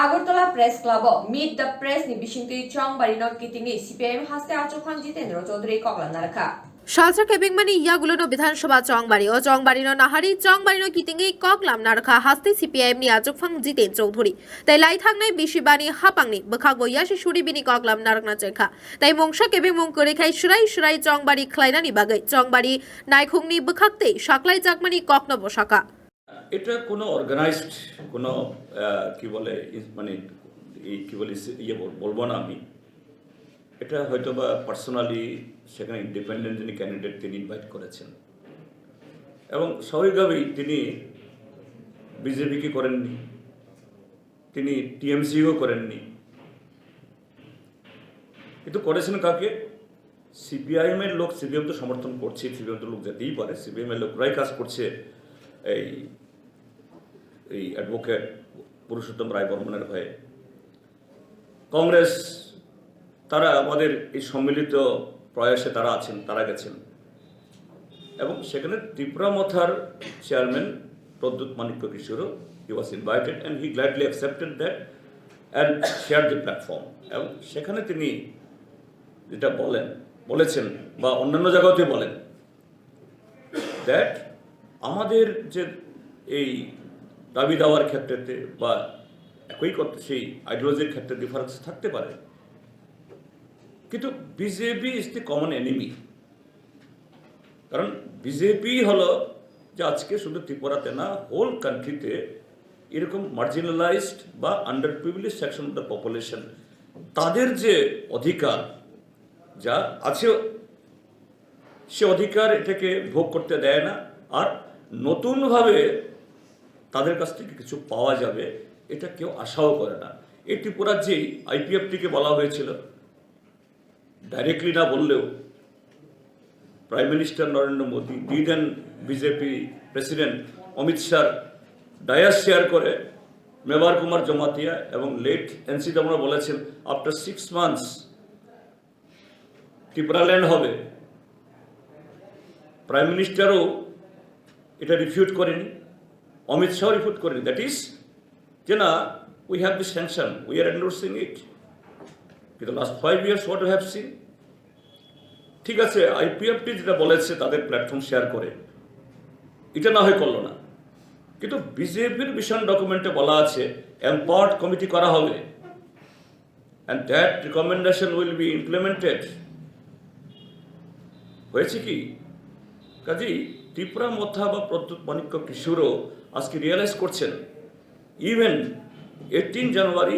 Agartala press club meet the press ni bisingtui chongbarino kitingi CPIM haste achokhan Jitendra Choudhary Koklam Narukha সালসা কেবিংমানি ইয়াগুলোনো বিধানসভা চংবাড়ি ও চংবাড়িনো নাহারি চংবাড়িনো কিতিঙ্গি ককলাম নারখা হাস্তি CPIM নি আজকফাং জিতেন চৌধুরী তাই লাই থাকনাই বিশিবানি হাপাংনি বখাগো ইয়াসি সুরি বিনি ককলাম নারকনা চেখা তাই মংসা কেবিং মং করে খাই সুরাই সুরাই চংবাড়ি খলাইনানি বাগৈ চংবাড়ি নাইখুংনি বখাকতে সাকলাই জাকমানি ককন বসাকা এটা কোনো অর্গানাইজড কোনো কি বলে মানে এই কি বলে ইয়ে বলবো না আমি এটা হয়তো বা পার্সোনালি সেখানে ইন্ডিপেন্ডেন্ট যিনি ক্যান্ডিডেট তিনি ইনভাইট করেছেন এবং স্বাভাবিকভাবেই তিনি বিজেপিকে করেননি, তিনি টিএমসিও করেননি, কিন্তু করেছেন কাকে? সিপিআইএমের লোক। সিপিএম তো সমর্থন করছে, সিপিএম তো লোক যেতেই পারে, সিপিএমের লোকরাই কাজ করছে এই অ্যাডভোকেট পুরুষোত্তম রায় বর্মনের হয়ে। কংগ্রেস তারা আমাদের এই সম্মিলিত প্রয়াসে তারা আছেন, তারা গেছেন এবং সেখানে ত্রিপুরা মথার চেয়ারম্যান প্রদ্যুৎ মানিক্য কিশোরও he was invited and he gladly accepted that and share the platform. এবং সেখানে তিনি যেটা বলেছেন বা অন্যান্য জায়গাতেই বলেন দ্যাট আমাদের যে এই দাবি দাওয়ার ক্ষেত্রেতে বা একই সেই আইডিওলজির ক্ষেত্রে ডিফারেন্স থাকতে পারে, কিন্তু BJP is the common enemy. কারণ বিজেপি হলো যে আজকে শুধু ত্রিপুরাতে না, হোল কান্ট্রিতে এরকম মার্জিনালাইজড বা under privilege section of the population তাদের যে অধিকার যা আছে সে অধিকার এটাকে ভোগ করতে দেয় না, আর নতুনভাবে তাদের কাছ থেকে কিছু পাওয়া যাবে এটা কেউ আশাও করে না। এই ত্রিপুরার যেই আইপিএফটিকে বলা হয়েছিল, ডাইরেক্টলি না বললেও প্রাইম মিনিস্টার নরেন্দ্র মোদী, দিন BJP president Amit Shah dais share করে মেবার কুমার জমাতিয়া এবং লেট এনসি আমরা বলেছেন আফটার 6 months ত্রিপুরা ল্যান্ড হবে। প্রাইম মিনিস্টারও এটা রিফিউট করেনি, অমিত শাহ রিফিউট করেনি। দ্যাট ইজ যে না, we have the sanction, we are endorsing it. কিন্তু last 5 years what we have seen. ঠিক আছে, আইপিএফটি যেটা বলেছে তাদের প্ল্যাটফর্ম শেয়ার করে, এটা না হয় করলো না, কিন্তু বিজেপির মিশন ডকুমেন্টে বলা আছে এম্পাওয়ার্ড কমিটি করা হবে and that recommendation will be implemented. হয়েছে কি? কাজেই ত্রিপুরা মথা বা প্রদ্যুৎ মানিক্য কিশোরও আজকে রিয়েলাইজ করছেন ইভেন 18 জানুয়ারি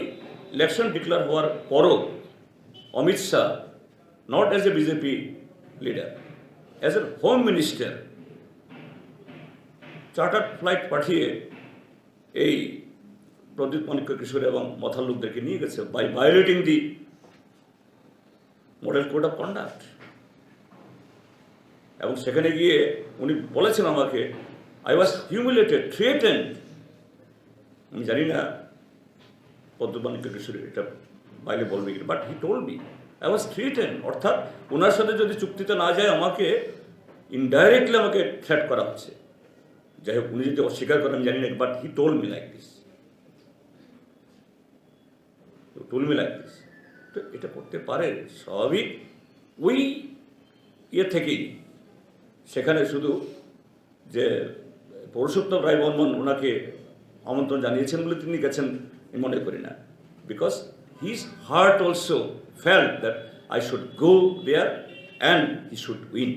ইলেকশন ডিক্লেয়ার হওয়ার পরও Amit Shah not as a BJP leader, as a home minister, chartered flight পাঠিয়ে এই প্রদ্যুৎ মানিক্য কিশোর এবং মথার লোকদেরকে নিয়ে গেছে by violating the model code of conduct. এবং সেখানে গিয়ে উনি বলেছেন আমাকে, আই ওয়াজ হিউমিলেটেড, থ্রেটেন্ড। আমি জানি না প্রদ্যুৎ মানিক্য কিশোর এটা বাইরে বলবে কি, but he told me I was threatened, অর্থাৎ ওনার সাথে যদি চুক্তিতে না যায় আমাকে ইনডাইরেক্টলি আমাকে থ্রেট করা হচ্ছে। যাই হোক, উনি যদি অস্বীকার করেন আমি জানি না, but he told me like this, তো এটা করতে পারে স্বাভাবিক ওই ইয়ে থেকেই। সেখানে শুধু যে পুরুষোত্তম রায় বর্মন ওনাকে আমন্ত্রণ জানিয়েছেন বলে তিনি গেছেন আমি মনে করি না, because his heart also felt that I should go there and he should win.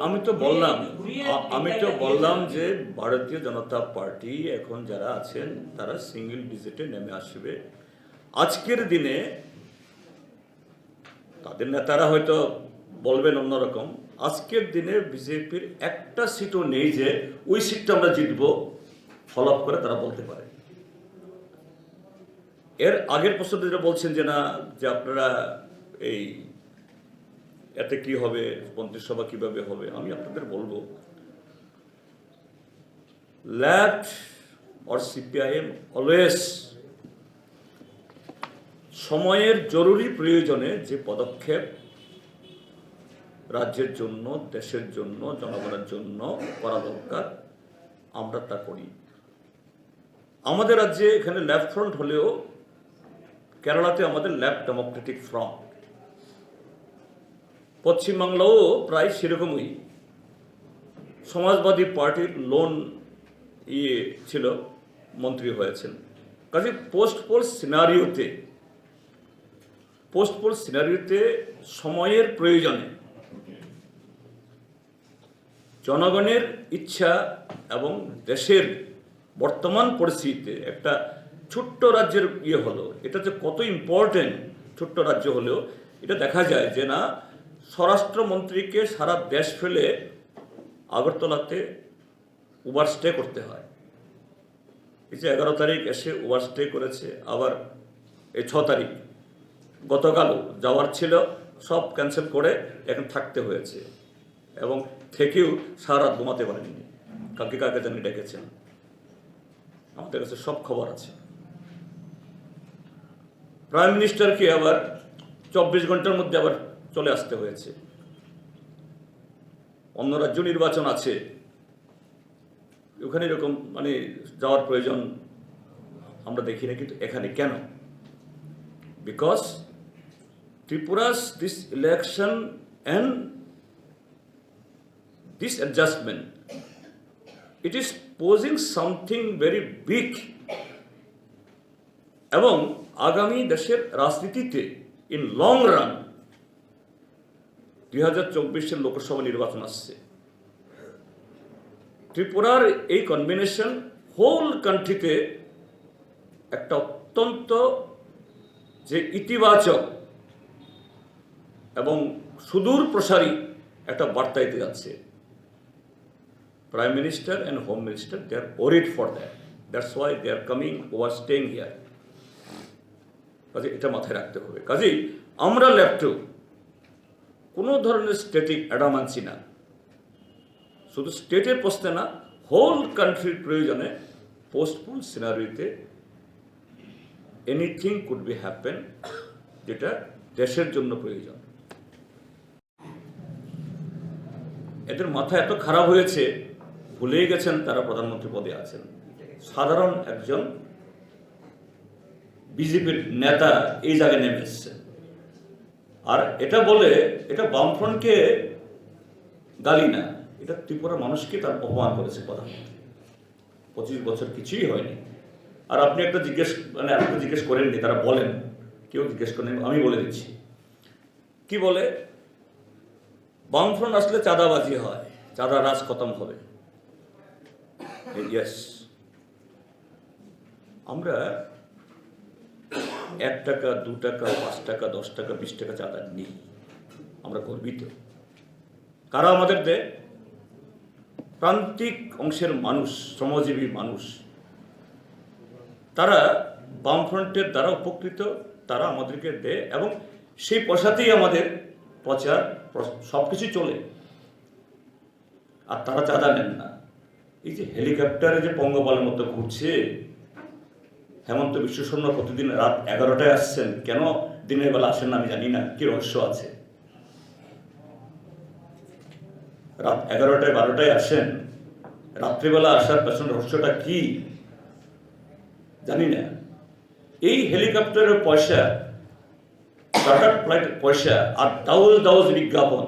আমি তো বললাম যে ভারতীয় জনতা পার্টি এখন যারা আছেন তারা সিঙ্গেল ডিজিটে নেমে আসবে। আজকের দিনে তাদের নেতারা হয়তো বলবেন অন্যরকম, আজকের দিনে বিজেপির একটা সিটও নেই যে ওই সিটটা আমরা জিতবো ফলো আপ করে তারা বলতে পারে। এর আগের প্রশ্ন যেটা বলছেন যে না, যে আপনারা এই এতে কি হবে, মন্ত্রিসভা কিভাবে হবে, আমি আপনাদের বলবো লেফট অর সিপিআইএম অলওয়েজ সময়ের জরুরি প্রয়োজনে যে পদক্ষেপ রাজ্যের জন্য, দেশের জন্য, জনগণের জন্য করা দরকার আমরা তা করি। আমাদের রাজ্যে এখানে লেফট ফ্রন্ট হলেও কেরালাতে আমাদের লেফট ডেমোক্রেটিক ফ্রন্ট, পশ্চিমবাংলাও প্রায় সেরকমই। সমাজবাদী পার্টির লোন ছিল, মন্ত্রী হয়েছেন। কাজে পোস্ট পোল সিনারিওতে সময়ের প্রয়োজনে জনগণের ইচ্ছা এবং দেশের বর্তমান পরিস্থিতিতে একটা ছোট্ট রাজ্যের হলো, এটা যে কত ইম্পর্টেন্ট ছোট্ট রাজ্য হলেও এটা দেখা যায় যে না, স্বরাষ্ট্রমন্ত্রীকে সারা দেশ ফেলে আগরতলাতে ওভারস্টে করতে হয়। এই যে 11 তারিখ এসে ওভারস্টে করেছে, আবার এই 6 তারিখ গতকালও যাওয়ার ছিল, সব ক্যান্সেল করে এখন থাকতে হয়েছে এবং থেকেও সারা রাত ঘুমাতে পারেননি। কাকে কাকে জানি ডেকেছেন, আমাদের কাছে সব খবর আছে। প্রাইম মিনিস্টারকে আবার 24 ঘন্টার মধ্যে আবার চলে আসতে হয়েছে। অন্য রাজ্য নির্বাচন আছে, ওখানে এরকম যাওয়ার প্রয়োজন আমরা দেখি না, কিন্তু এখানে কেন? Because Tripura's this election and this adjustment, it is posing something very big এবং আগামী দেশের রাজনীতিতে ইন লং রান 2024 লোকসভা নির্বাচন আসছে। ত্রিপুরার এই কম্বিনেশন হোল কান্ট্রিতে একটা অত্যন্ত যে ইতিবাচক এবং সুদূর প্রসারী একটা বার্তা দিতে যাচ্ছে। Prime minister and home minister, they are worried for that, that's why they are coming or staying here. কাজে এটা মাথায় রাখতে হবে। কাজেই আমরা লেফটেও কোনো ধরনের স্টেটিক অ্যাডামান্সি না, শুধু স্টেটের প্রশ্নে না, হোল কান্ট্রির প্রয়োজনে পোস্টপোন সিনারিওতে এনিথিং কুড বি হ্যাপেন, যেটা দেশের জন্য প্রয়োজন। এদের মাথা এত খারাপ হয়েছে, ভুলেই গেছেন তারা প্রধানমন্ত্রী পদে আছেন। সাধারণ একজন বিজেপির নেতা এই জায়গায় নেমে এসছে, আর এটা বলে এটা বামফ্রন্টকে গালি না, এটা ত্রিপুরার মানুষকে তার অপমান করেছে প্রধানমন্ত্রী। 25 বছর কিছুই হয়নি। আর আপনি একটা জিজ্ঞেস করেননি, তারা বলেন, কেউ জিজ্ঞেস করেন, আমি বলে দিচ্ছি কি বলে। বামফ্রন্ট আসলে চাঁদাবাজি হয়, চাঁদা রাজ খতম হবে। ইয়েস, আমরা 1 টাকা 2 টাকা 5 টাকা 10 টাকা 20 টাকা চাঁদা নিই, আমরা গর্বিত। কারা আমাদের দেয়? প্রান্তিক অংশের মানুষ, শ্রমজীবী মানুষ, তারা বামফ্রন্টের দ্বারা উপকৃত, তারা আমাদেরকে দেয় এবং সেই পয়সাতেই আমাদের প্রচার সবকিছু চলে, আর তারা চাঁদা নেন না। এই যে হেলিকপ্টারে যে পঙ্গপালের মতো ঘুরছে, হেমন্ত বিশ্ব শর্মা প্রতিদিন রাত 11টায় আসছেন, কেন দিনের বেলা আসেন না আমি জানি না, কি রহস্য আছে। রাত 11টায় 12টায় আসেন, রাত্রিবেলা আসার পেছনে রহস্যটা কি জানি না। এই হেলিকপ্টারের পয়সা, চার্টার ফ্লাইটের পয়সা আর দাউজ বিজ্ঞাপন,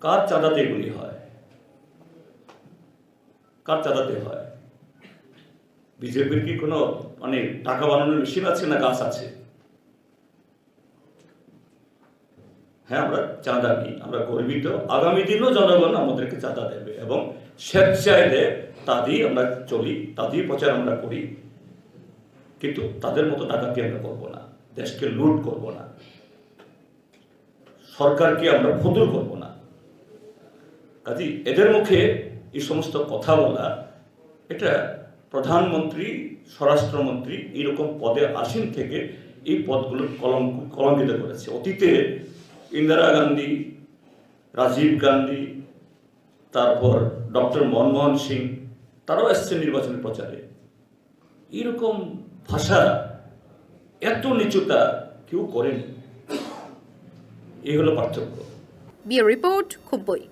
কার চাঁদাতে এগুলি হয়? কার চাঁদাতে হয়? বিজেপির কি কোনো টাকা বানানোর মেশিন আছে না গাছ আছে? হ্যাঁ, আমরা চাঁদা নিই, আমরা গর্বিত। আগামী দিনও জনগণ আমাদেরকে চাঁদা দেবে এবং স্বেচ্ছায় দেয়, তা দিয়ে আমরা চলি, তা দিয়ে প্রচার আমরা করি। কিন্তু তাদের মতো ডাকাতি আমরা করবো না, দেশকে লুট করব না, সরকারকে আমরা ফতুর করব না। কাজেই এদের মুখে এই সমস্ত কথা বলা, এটা প্রধানমন্ত্রী, স্বরাষ্ট্রমন্ত্রী এরকম পদে আসীন থেকে এই পদগুলোর কলঙ্কিত করেছে। অতীতে ইন্দিরা গান্ধী, রাজীব গান্ধী, তারপর ডক্টর মনমোহন সিং, তারাও এসছেন নির্বাচনী প্রচারে। এরকম ভাষা, এত নিচুতা কেউ করেনি। এই হলো পার্থক্য। Bureau report, খুম্পুই।